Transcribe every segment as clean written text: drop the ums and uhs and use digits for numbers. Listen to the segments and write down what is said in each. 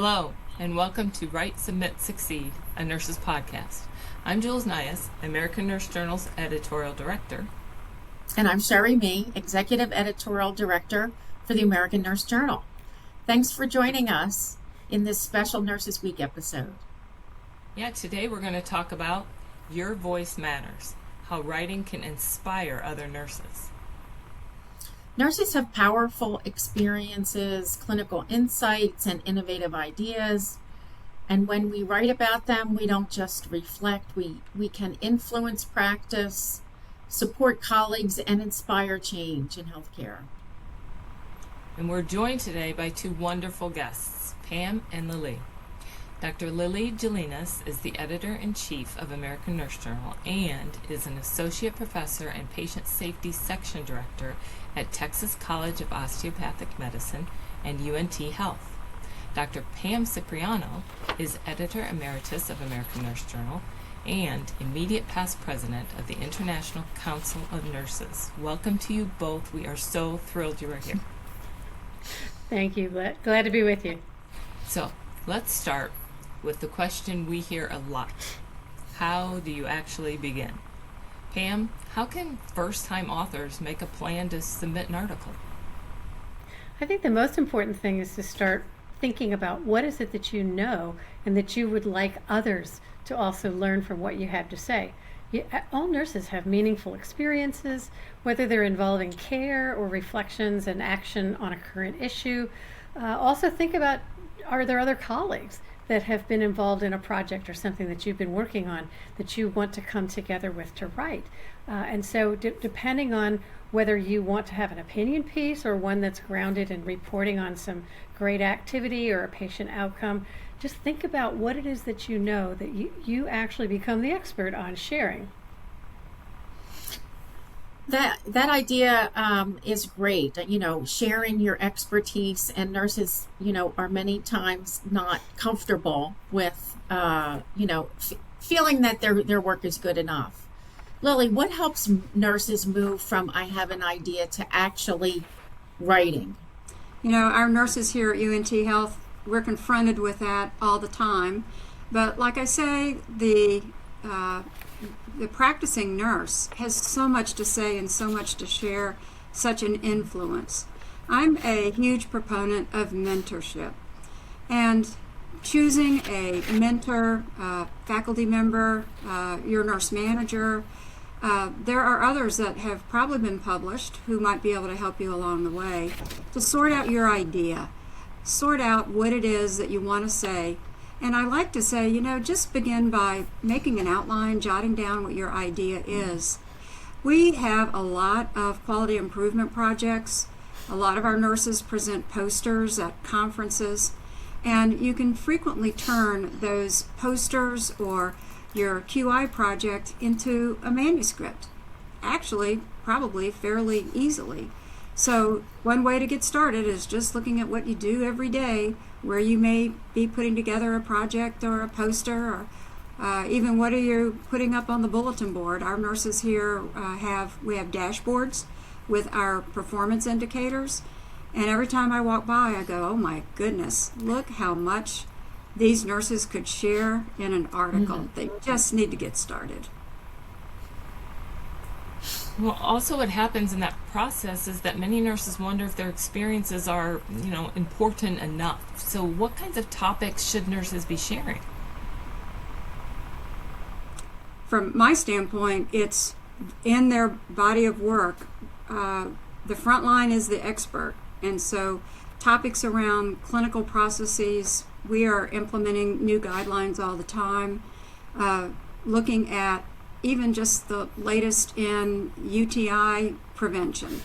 Hello, and welcome to Write, Submit, Succeed, a Nurse's Podcast. I'm Jules Nias, American Nurse Journal's Editorial Director. And I'm Sherry Mee, Executive Editorial Director for the American Nurse Journal. Thanks for joining us in this special Nurses Week episode. Today we're going to talk about Your Voice Matters, how writing can inspire other nurses. Nurses have powerful experiences, clinical insights, and innovative ideas. And when we write about them, we don't just reflect, we can influence practice, support colleagues, and inspire change in healthcare. And we're joined today by two wonderful guests, Pam and Lillee. Dr. Lillee Gelinas is the Editor-in-Chief of American Nurse Journal and is an Associate Professor and Patient Safety Section Director at Texas College of Osteopathic Medicine and UNT Health. Dr. Pam Cipriano is Editor Emeritus of American Nurse Journal and immediate past president of the International Council of Nurses. Welcome to you both. We are so thrilled you are here. Thank you. Glad to be with you. So let's start with the question we hear a lot. How do you actually begin? Pam, how can first-time authors make a plan to submit an article? I think the most important thing is to start thinking about what is it that you know and that you would like others to also learn from what you have to say. All nurses have meaningful experiences, whether they're involving care or reflections and action on a current issue. Also think about, are there other colleagues that have been involved in a project or something that you've been working on that you want to come together with to write? And so depending on whether you want to have an opinion piece or one that's grounded in reporting on some great activity or a patient outcome, just think about what it is that you know that you actually become the expert on sharing. That idea is great. Sharing your expertise, and nurses, are many times not comfortable with, feeling that their work is good enough. Lillee, what helps nurses move from I have an idea to actually writing? Our nurses here at UNT Health, we're confronted with that all the time. But like I say, the practicing nurse has so much to say and so much to share, such an influence. I'm a huge proponent of mentorship, and choosing a mentor, faculty member, your nurse manager. There are others that have probably been published who might be able to help you along the way to sort out your idea, sort out what it is that you want to say. And I like to say, just begin by making an outline, jotting down what your idea is. We have a lot of quality improvement projects. A lot of our nurses present posters at conferences, and you can frequently turn those posters or your QI project into a manuscript. Actually, probably fairly easily. So one way to get started is just looking at what you do every day, where you may be putting together a project or a poster, or even what are you putting up on the bulletin board. Our nurses here we have dashboards with our performance indicators, and every time I walk by I go, oh my goodness, look how much these nurses could share in an article. Mm-hmm. They just need to get started. Well, also what happens in that process is that many nurses wonder if their experiences are, important enough. So what kinds of topics should nurses be sharing? From my standpoint, it's in their body of work. The front line is the expert. And so topics around clinical processes, we are implementing new guidelines all the time, looking at even just the latest in UTI prevention.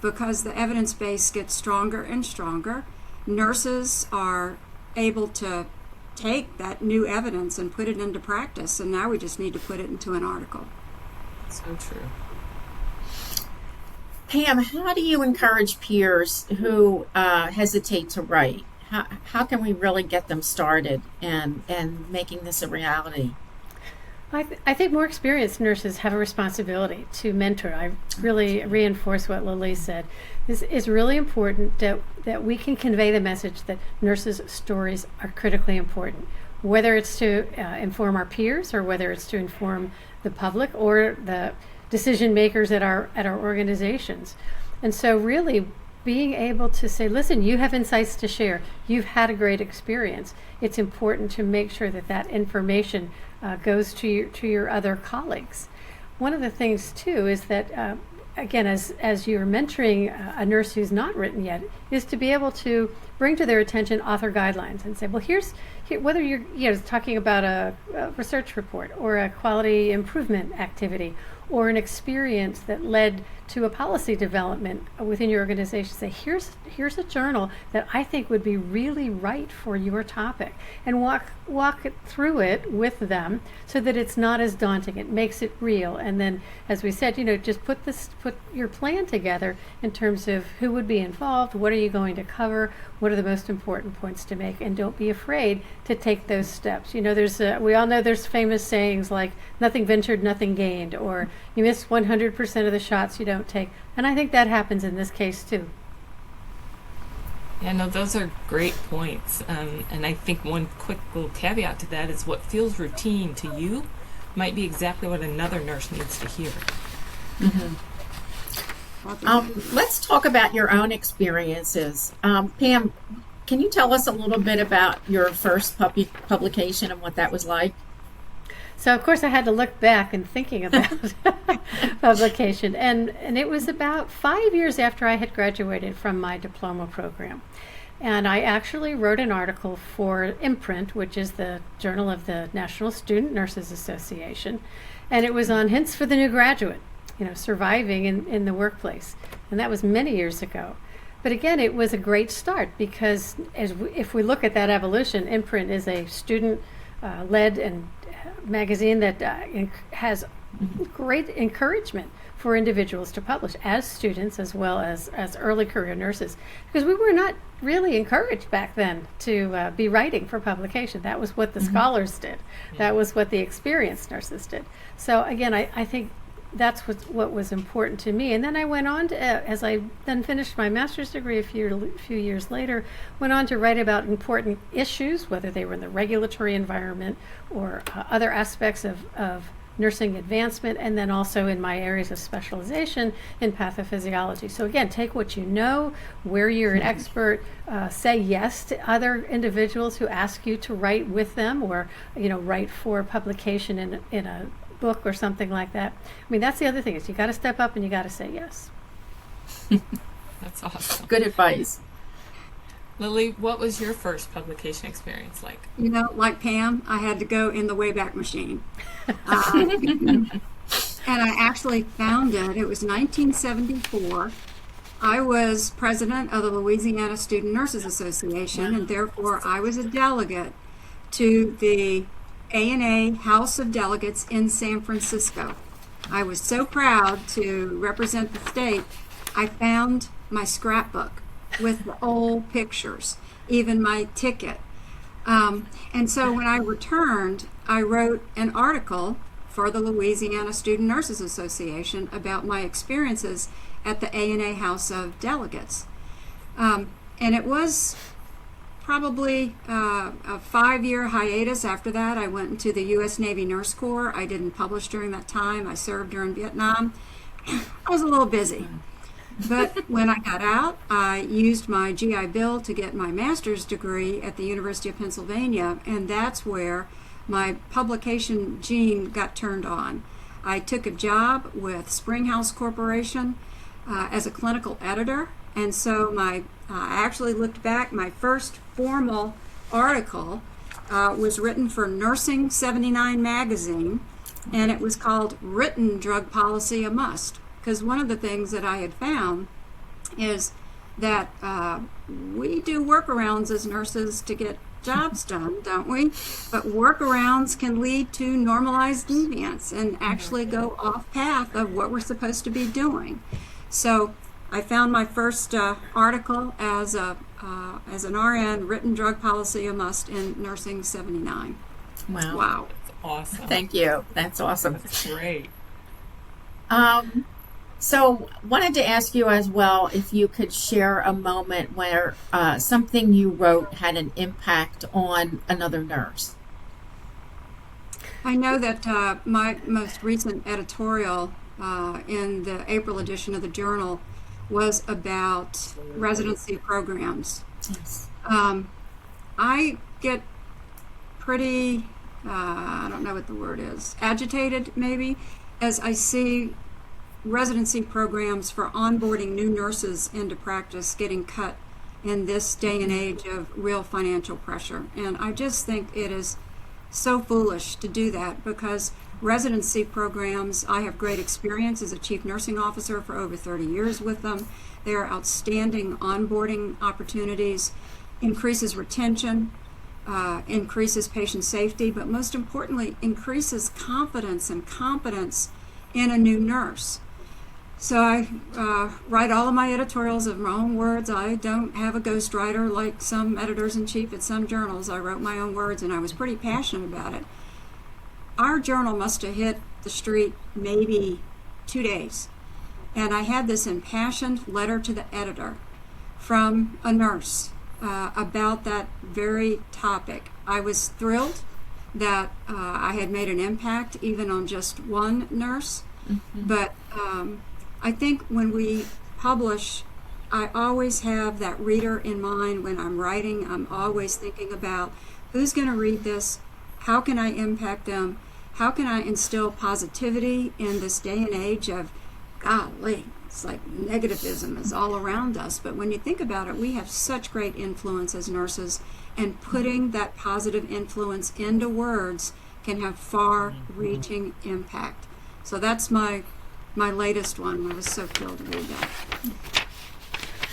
Because the evidence base gets stronger and stronger, nurses are able to take that new evidence and put it into practice, and now we just need to put it into an article. So true. Pam, how do you encourage peers who hesitate to write? How can we really get them started and making this a reality? I think more experienced nurses have a responsibility to mentor. I really reinforce what Lillee said. This is really important that we can convey the message that nurses' stories are critically important, whether it's to inform our peers or whether it's to inform the public or the decision makers at our organizations. And so really being able to say, listen, you have insights to share. You've had a great experience. It's important to make sure that information goes to your other colleagues. One of the things too is that again, as you're mentoring a nurse who's not written yet, is to be able to bring to their attention author guidelines and say, well, here, whether you're talking about a research report or a quality improvement activity or an experience that led to a policy development within your organization, say, here's a journal that I think would be really right for your topic, and walk through it with them so that it's not as daunting. It makes it real. And then, as we said, just put your plan together in terms of who would be involved, what are you going to cover, what are the most important points to make, and don't be afraid to take those steps. We all know there's famous sayings like nothing ventured, nothing gained, or you miss 100% of the shots you don't take. And I think that happens in this case too. Yeah, no, those are great points. And I think one quick little caveat to that is what feels routine to you might be exactly what another nurse needs to hear. Mm-hmm. Let's talk about your own experiences. Pam, can you tell us a little bit about your first publication and what that was like? So, of course, I had to look back and thinking about publication. And it was about 5 years after I had graduated from my diploma program. And I actually wrote an article for Imprint, which is the journal of the National Student Nurses Association. And it was on hints for the new graduate, surviving in the workplace. And that was many years ago. But again, it was a great start because if we look at that evolution, Imprint is a student-led and magazine that has great encouragement for individuals to publish as students as well as early career nurses, because we were not really encouraged back then to be writing for publication. That was what the scholars did. That was what the experienced nurses did. So again, I think that's what was important to me. And then I went on to, as I then finished my master's degree a few years later, went on to write about important issues, whether they were in the regulatory environment or other aspects of nursing advancement, and then also in my areas of specialization in pathophysiology. So again, take what you know, where you're an expert, say yes to other individuals who ask you to write with them or write for publication in a book or something like that. I mean, that's the other thing is you got to step up and you got to say yes. That's awesome. Good advice. Lillee, what was your first publication experience like? Like Pam, I had to go in the Wayback Machine. And I actually found it. It was 1974. I was president of the Louisiana Student Nurses Association, and therefore I was a delegate to the ANA House of Delegates in San Francisco. I was so proud to represent the state. I found my scrapbook with the old pictures, even my ticket. And so when I returned, I wrote an article for the Louisiana Student Nurses Association about my experiences at the ANA House of Delegates. And it was probably a 5-year hiatus. After that, I went into the U.S. Navy Nurse Corps. I didn't publish during that time. I served during Vietnam. I was a little busy. But when I got out, I used my GI Bill to get my master's degree at the University of Pennsylvania, and that's where my publication gene got turned on. I took a job with Springhouse Corporation as a clinical editor, and so I actually looked back. My first formal article was written for Nursing 79 magazine, and it was called Written Drug Policy a Must, because one of the things that I had found is that we do workarounds as nurses to get jobs done, don't we? But workarounds can lead to normalized deviance and actually go off path of what we're supposed to be doing. So I found my first article as an RN, Written Drug Policy a Must in Nursing 79. Wow. That's awesome. Thank you. That's awesome. That's great. So wanted to ask you as well if you could share a moment where something you wrote had an impact on another nurse. I know that my most recent editorial in the April edition of the Journal was about residency programs. Yes. I get pretty, I don't know what the word is, agitated maybe, as I see residency programs for onboarding new nurses into practice getting cut in this day and age of real financial pressure. And I just think it is so foolish to do that, because residency programs, I have great experience as a chief nursing officer for over 30 years with them. They are outstanding onboarding opportunities, increases retention, increases patient safety, but most importantly, increases confidence and competence in a new nurse. So I write all of my editorials in my own words. I don't have a ghostwriter like some editors-in-chief at some journals. I wrote my own words, and I was pretty passionate about it. Our journal must have hit the street maybe 2 days. And I had this impassioned letter to the editor from a nurse about that very topic. I was thrilled that I had made an impact even on just one nurse. Mm-hmm. But I think when we publish, I always have that reader in mind when I'm writing. I'm always thinking about who's going to read this, how can I impact them, how can I instill positivity in this day and age of, golly, it's like negativism is all around us. But when you think about it, we have such great influence as nurses, and putting that positive influence into words can have far-reaching impact. So that's my latest one. I was so thrilled to read that.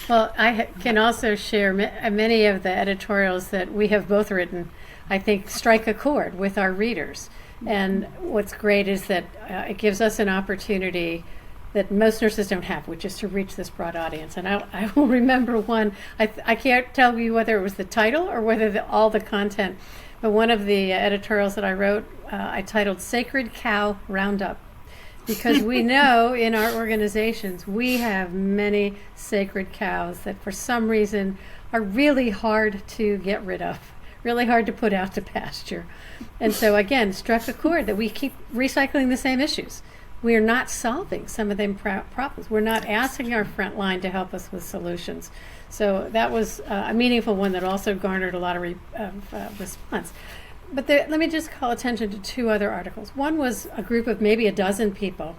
Well, I can also share many of the editorials that we have both written, I think, strike a chord with our readers. And what's great is that it gives us an opportunity that most nurses don't have, which is to reach this broad audience. And I will remember one, I can't tell you whether it was the title or whether all the content, but one of the editorials that I wrote, I titled Sacred Cow Roundup. Because we know in our organizations, we have many sacred cows that for some reason are really hard to get rid of, really hard to put out to pasture. And so again, struck a chord that we keep recycling the same issues. We are not solving some of them problems. We're not asking our front line to help us with solutions. So that was a meaningful one that also garnered a lot of response. But let me just call attention to two other articles. One was a group of maybe a dozen people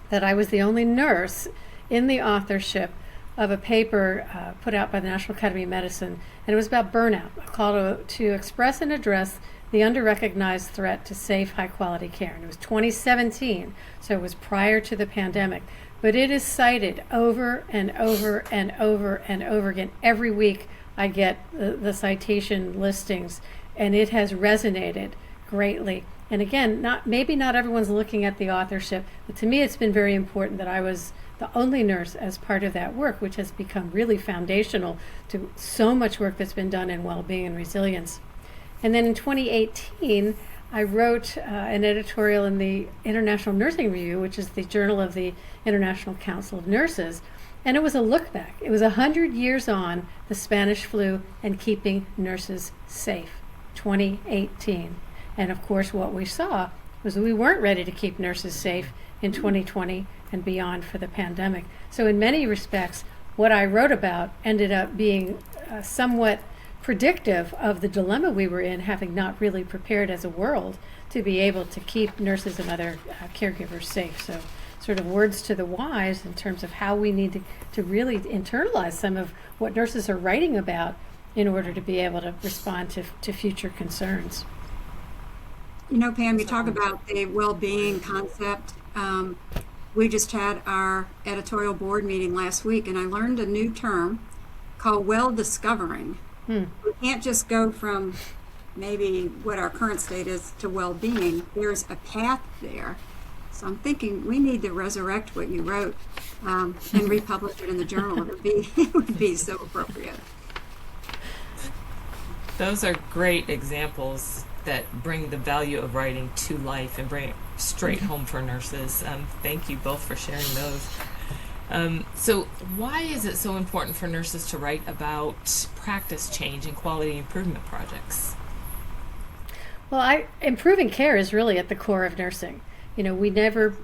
that I was the only nurse in the authorship of a paper put out by the National Academy of Medicine, and it was about burnout, a call to express and address the under-recognized threat to safe, high-quality care. And it was 2017, so it was prior to the pandemic. But it is cited over and over and over and over again. Every week I get the citation listings, and it has resonated greatly. And again, maybe not everyone's looking at the authorship, but to me it's been very important that I was the only nurse as part of that work, which has become really foundational to so much work that's been done in well-being and resilience. And then in 2018, I wrote an editorial in the International Nursing Review, which is the journal of the International Council of Nurses, and it was a look back. It was 100 years on the Spanish flu and keeping nurses safe. 2018. And of course what we saw was we weren't ready to keep nurses safe in 2020 and beyond for the pandemic. So in many respects, what I wrote about ended up being somewhat predictive of the dilemma we were in, having not really prepared as a world to be able to keep nurses and other caregivers safe. So sort of words to the wise in terms of how we need to really internalize some of what nurses are writing about in order to be able to respond to future concerns. You know, Pam, you talk about the well-being concept. We just had our editorial board meeting last week, and I learned a new term called well-discovering. We can't just go from maybe what our current state is to well-being. There's a path there. So I'm thinking we need to resurrect what you wrote and republish it in the journal. It would be so appropriate. Those are great examples that bring the value of writing to life and bring it straight home for nurses. Thank you both for sharing those. So why is it so important for nurses to write about practice change and quality improvement projects? Well, improving care is really at the core of nursing. We never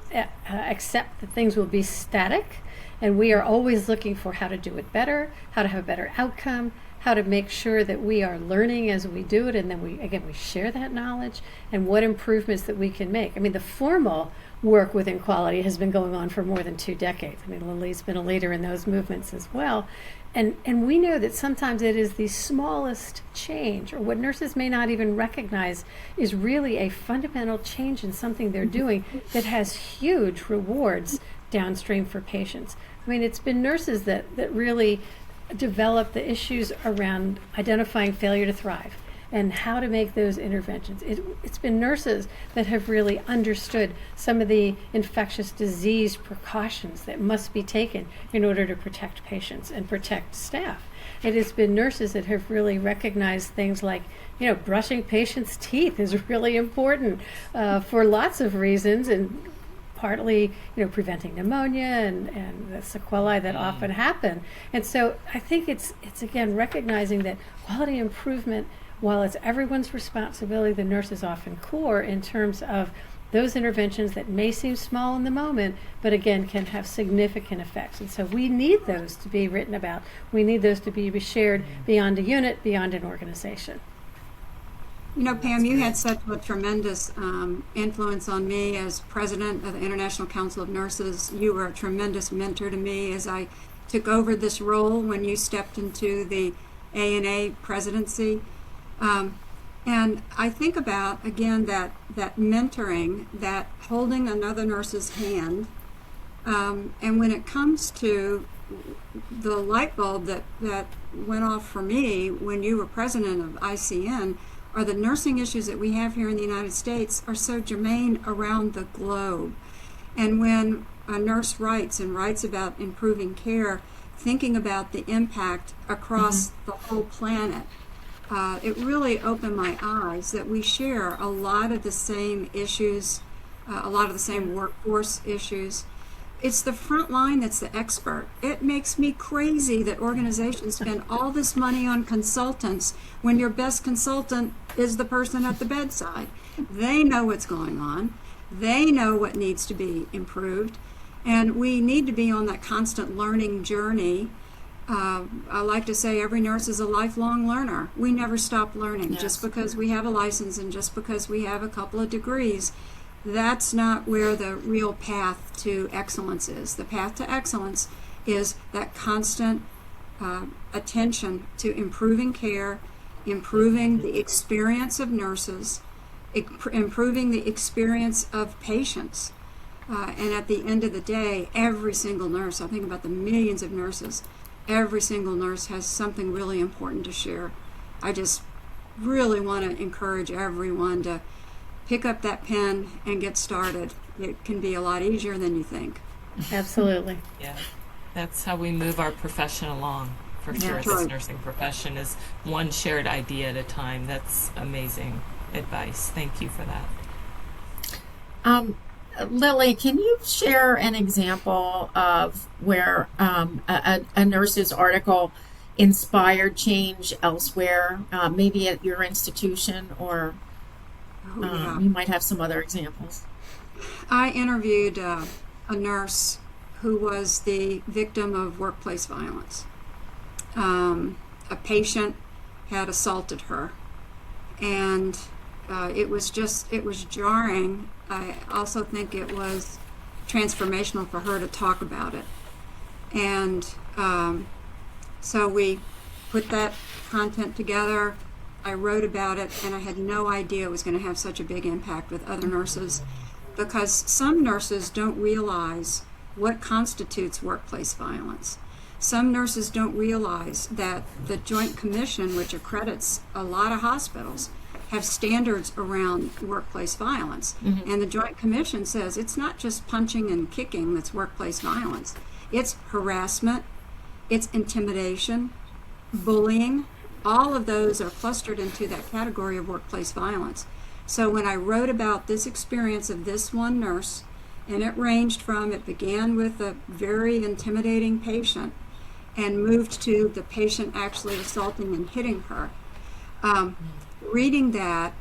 accept that things will be static, and we are always looking for how to do it better, how to have a better outcome, how to make sure that we are learning as we do it, and then we share that knowledge and what improvements that we can make. The formal work within quality has been going on for more than 2 decades. Lillee's been a leader in those movements as well. And we know that sometimes it is the smallest change, or what nurses may not even recognize is really a fundamental change in something they're doing that has huge rewards downstream for patients. It's been nurses that really develop the issues around identifying failure to thrive and how to make those interventions. It's been nurses that have really understood some of the infectious disease precautions that must be taken in order to protect patients and protect staff. It has been nurses that have really recognized things like, brushing patients' teeth is really important for lots of reasons, and partly, preventing pneumonia and the sequelae that often happen. And so I think it's again recognizing that quality improvement, while it's everyone's responsibility, the nurse is often core in terms of those interventions that may seem small in the moment, but again can have significant effects. And so we need those to be written about. We need those to be shared beyond a unit, beyond an organization. Pam, you had such a tremendous influence on me as president of the International Council of Nurses. You were a tremendous mentor to me as I took over this role when you stepped into the ANA presidency. And I think about, again, that mentoring, that holding another nurse's hand. And when it comes to the light bulb that went off for me when you were president of ICN, are the nursing issues that we have here in the United States are so germane around the globe. And when a nurse writes about improving care, thinking about the impact across the whole planet, it really opened my eyes that we share a lot of the same issues, a lot of the same workforce issues. It's the front line that's the expert. It makes me crazy that organizations spend all this money on consultants when your best consultant is the person at the bedside. They know what's going on. They know what needs to be improved. And we need to be on that constant learning journey. I like to say every nurse is a lifelong learner. We never stop learning. Yes. Just because we have a license and just because we have a couple of degrees, that's not where the real path to excellence is. The path to excellence is that constant attention to improving care, improving the experience of nurses, improving the experience of patients. And at the end of the day, every single nurse, I think about the millions of nurses, every single nurse has something really important to share. I just really want to encourage everyone to pick up that pen and get started. It can be a lot easier than you think. Absolutely. Yeah, that's how we move our profession along, for sure. That's This right. nursing profession is one shared idea at a time. That's amazing advice. Thank you for that. Lillee, can you share an example of where a nurse's article inspired change elsewhere, maybe at your institution, or you might have some other examples? I interviewed a nurse who was the victim of workplace violence. A patient had assaulted her, and it was jarring. I also think it was transformational for her to talk about it. And so we put that content together. I wrote about it, and I had no idea it was going to have such a big impact with other nurses, because some nurses don't realize what constitutes workplace violence. Some nurses don't realize that the Joint Commission, which accredits a lot of hospitals, have standards around workplace violence. Mm-hmm. And the Joint Commission says it's not just punching and kicking that's workplace violence. It's harassment, it's intimidation, bullying, all of those are clustered into that category of workplace violence. So when I wrote about this experience of this one nurse, and it began with a very intimidating patient and moved to the patient actually assaulting and hitting her. Reading that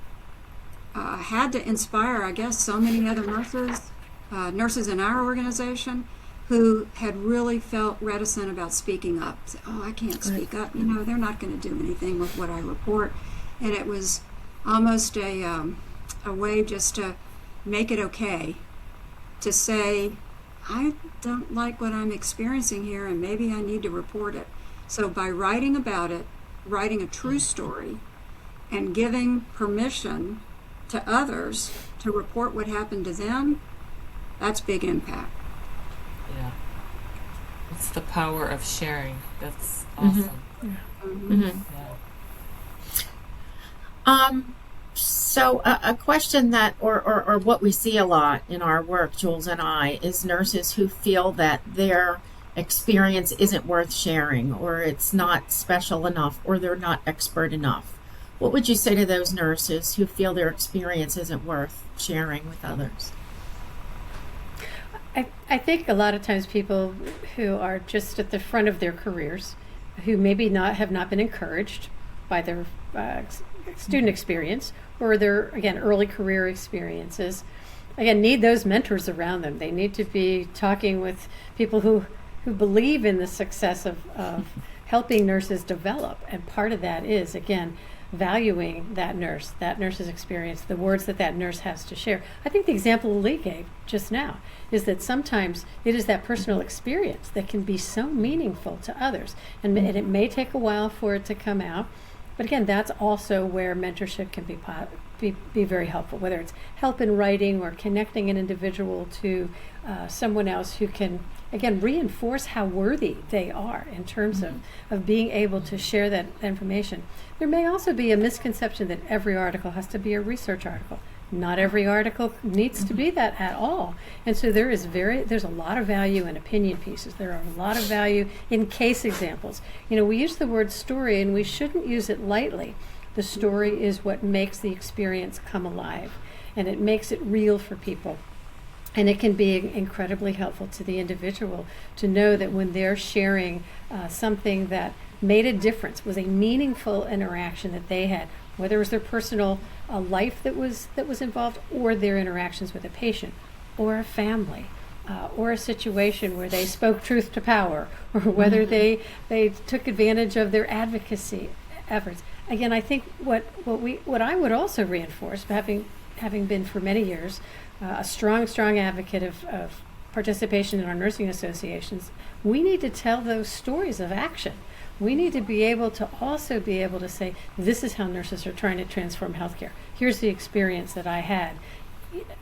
had to inspire, I guess, so many other nurses in our organization who had really felt reticent about speaking up. Oh, I can't speak up. They're not going to do anything with what I report. And it was almost a way just to make it okay to say, I don't like what I'm experiencing here, and maybe I need to report it. So by writing about it, writing a true story, and giving permission to others to report what happened to them, that's big impact. Yeah. It's the power of sharing. That's awesome. Yeah. So a question that, or what we see a lot in our work, Jules and I, is nurses who feel that their experience isn't worth sharing, or it's not special enough, or they're not expert enough. What would you say to those nurses who feel their experience isn't worth sharing with others? I think a lot of times people who are just at the front of their careers, who maybe have not been encouraged by their student experience or their, again, early career experiences, again, need those mentors around them. They need to be talking with people who believe in the success of helping nurses develop. And part of that is, again, valuing that nurse's experience, the words that nurse has to share. I think the example Lillee gave just now is that sometimes it is that personal experience that can be so meaningful to others. And it may take a while for it to come out. But again, that's also where mentorship can be very helpful, whether it's help in writing or connecting an individual to someone else who can, again, reinforce how worthy they are in terms of being able to share that information. There may also be a misconception that every article has to be a research article. Not every article needs to be that at all. And so there's a lot of value in opinion pieces. There are a lot of value in case examples. We use the word story, and we shouldn't use it lightly. The story is what makes the experience come alive, and it makes it real for people. And it can be incredibly helpful to the individual to know that when they're sharing something that made a difference, was a meaningful interaction that they had, whether it was their personal life that was involved, or their interactions with a patient or a family, or a situation where they spoke truth to power, or whether they took advantage of their advocacy efforts. Again, I think what I would also reinforce, having been for many years a strong advocate of participation in our nursing associations, we need to tell those stories of action. We need to be able to say, this is how nurses are trying to transform healthcare. Here's the experience that I had.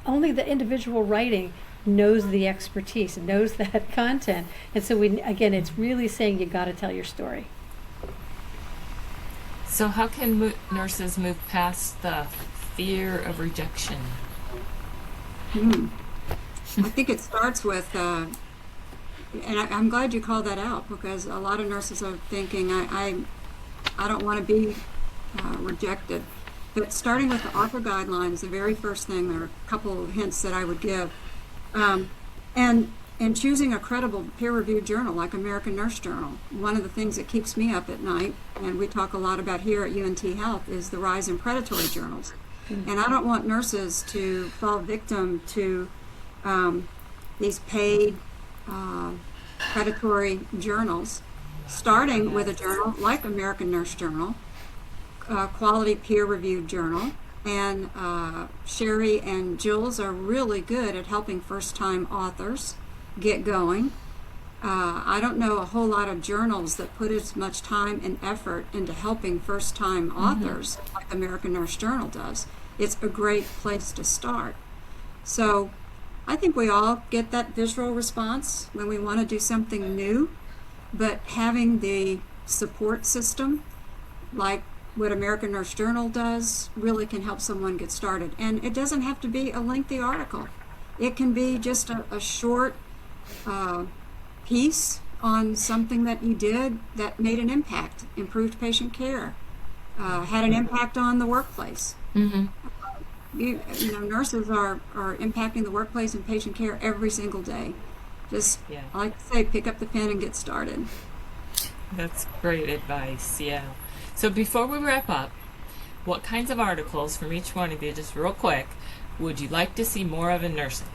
Only the individual writing knows the expertise and knows that content. And so it's really saying you got to tell your story. So how can nurses move past the fear of rejection? I think it starts with, and I'm glad you called that out, because a lot of nurses are thinking, I don't want to be rejected. But starting with the APRN guidelines, the very first thing, there are a couple of hints that I would give. And choosing a credible peer-reviewed journal like American Nurse Journal. One of the things that keeps me up at night, and we talk a lot about here at UNT Health, is the rise in predatory journals. And I don't want nurses to fall victim to these paid predatory journals, starting with a journal like American Nurse Journal, quality peer-reviewed journal. And Sherry and Jules are really good at helping first-time authors get going. I don't know a whole lot of journals that put as much time and effort into helping first-time authors like American Nurse Journal does. It's a great place to start. So I think we all get that visual response when we want to do something new, but having the support system like what American Nurse Journal does really can help someone get started. And it doesn't have to be a lengthy article. It can be just a short piece on something that you did that made an impact, improved patient care, had an impact on the workplace. Mm-hmm. Nurses are impacting the workplace and patient care every single day. Just, Yeah. I like to say, pick up the pen and get started. That's great advice, yeah. So before we wrap up, what kinds of articles from each one of you, just real quick, would you like to see more of in nursing?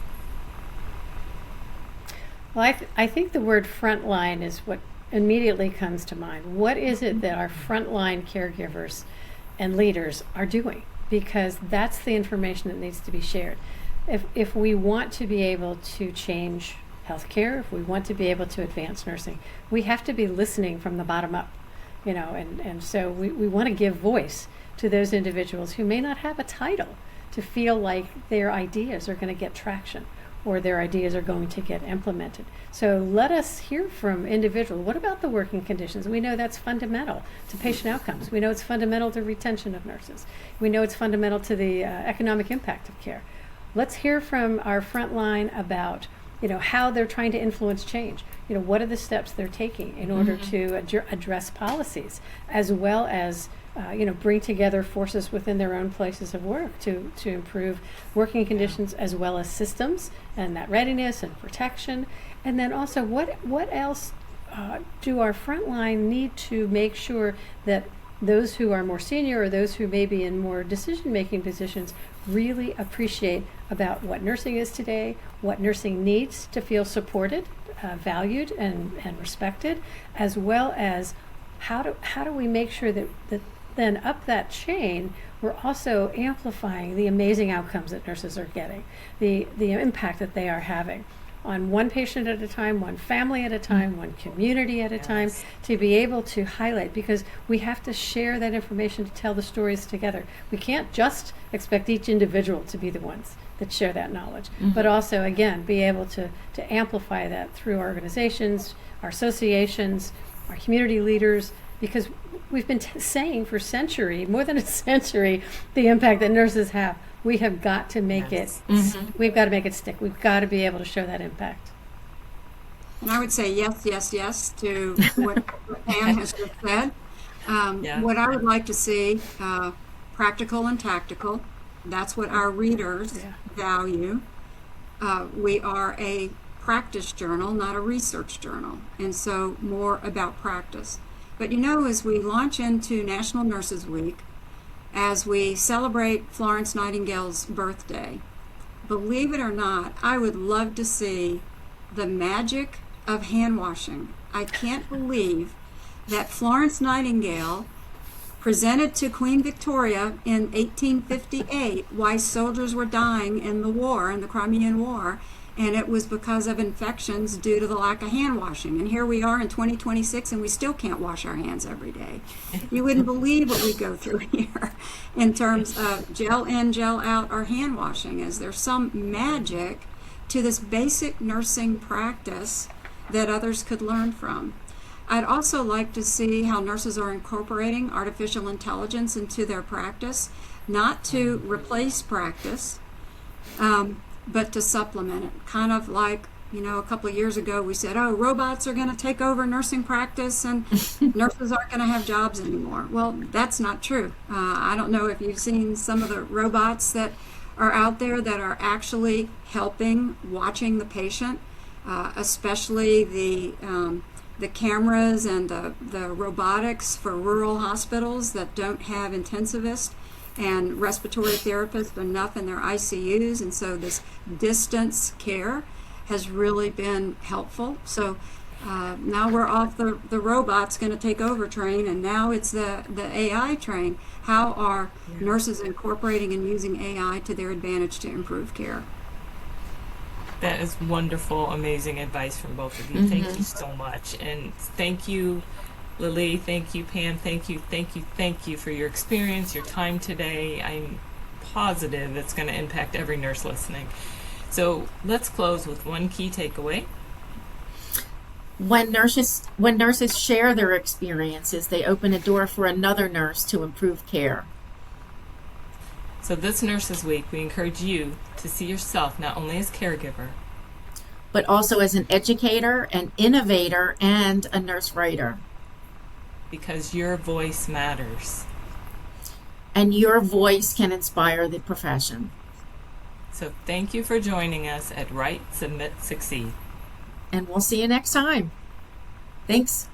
Well, I think the word frontline is what immediately comes to mind. What is it that our frontline caregivers and leaders are doing? Because that's the information that needs to be shared. If we want to be able to change healthcare, if we want to be able to advance nursing, we have to be listening from the bottom up, and so we want to give voice to those individuals who may not have a title to feel like their ideas are going to get traction or their ideas are going to get implemented. So let us hear from individuals. What about the working conditions? We know that's fundamental to patient outcomes. We know it's fundamental to retention of nurses. We know it's fundamental to the economic impact of care. Let's hear from our frontline about how they're trying to influence change. What are the steps they're taking in order to address policies, as well as bring together forces within their own places of work to improve working conditions as well as systems and that readiness and protection. And then also, what else do our frontline need to make sure that those who are more senior or those who may be in more decision-making positions really appreciate about what nursing is today, what nursing needs to feel supported, valued, and respected, as well as how do we make sure that then up that chain, we're also amplifying the amazing outcomes that nurses are getting, the impact that they are having on one patient at a time, one family at a time, one community at a time, to be able to highlight, because we have to share that information to tell the stories together. We can't just expect each individual to be the ones that share that knowledge, but also, again, be able to amplify that through our organizations, our associations, our community leaders, because we've been saying for more than a century, the impact that nurses have. We have got to make it, we've got to make it stick. We've got to be able to show that impact. And I would say yes to what Pam has just said. What I would like to see, practical and tactical. That's what our readers value. We are a practice journal, not a research journal, and so more about practice. But as we launch into National Nurses Week, as we celebrate Florence Nightingale's birthday, believe it or not, I would love to see the magic of hand washing. I can't believe that Florence Nightingale presented to Queen Victoria in 1858 why soldiers were dying in the Crimean War, and it was because of infections due to the lack of hand washing. And here we are in 2026, and we still can't wash our hands every day. You wouldn't believe what we go through here in terms of gel in, gel out, or hand washing. Is there some magic to this basic nursing practice that others could learn from? I'd also like to see how nurses are incorporating artificial intelligence into their practice, not to replace practice, but to supplement it. Kind of like, a couple of years ago we said, robots are going to take over nursing practice and nurses aren't going to have jobs anymore. Well, that's not true. I don't know if you've seen some of the robots that are out there that are actually helping watching the patient, especially the cameras and the robotics for rural hospitals that don't have intensivists and respiratory therapists enough in their ICUs, and so this distance care has really been helpful. So now we're off the robots going to take over train, and now it's the AI train. How are nurses incorporating and using AI to their advantage to improve care? That is wonderful, amazing advice from both of you. Thank you so much. And thank you, Lillee. Thank you, Pam. Thank you for your experience, your time today. I'm positive it's going to impact every nurse listening. So let's close with one key takeaway. When nurses share their experiences, they open a door for another nurse to improve care. So this Nurses Week, we encourage you to see yourself not only as caregiver, but also as an educator, an innovator, and a nurse writer. Because your voice matters. and your voice can inspire the profession. So thank you for joining us at Write, Submit, Succeed. And we'll see you next time. Thanks.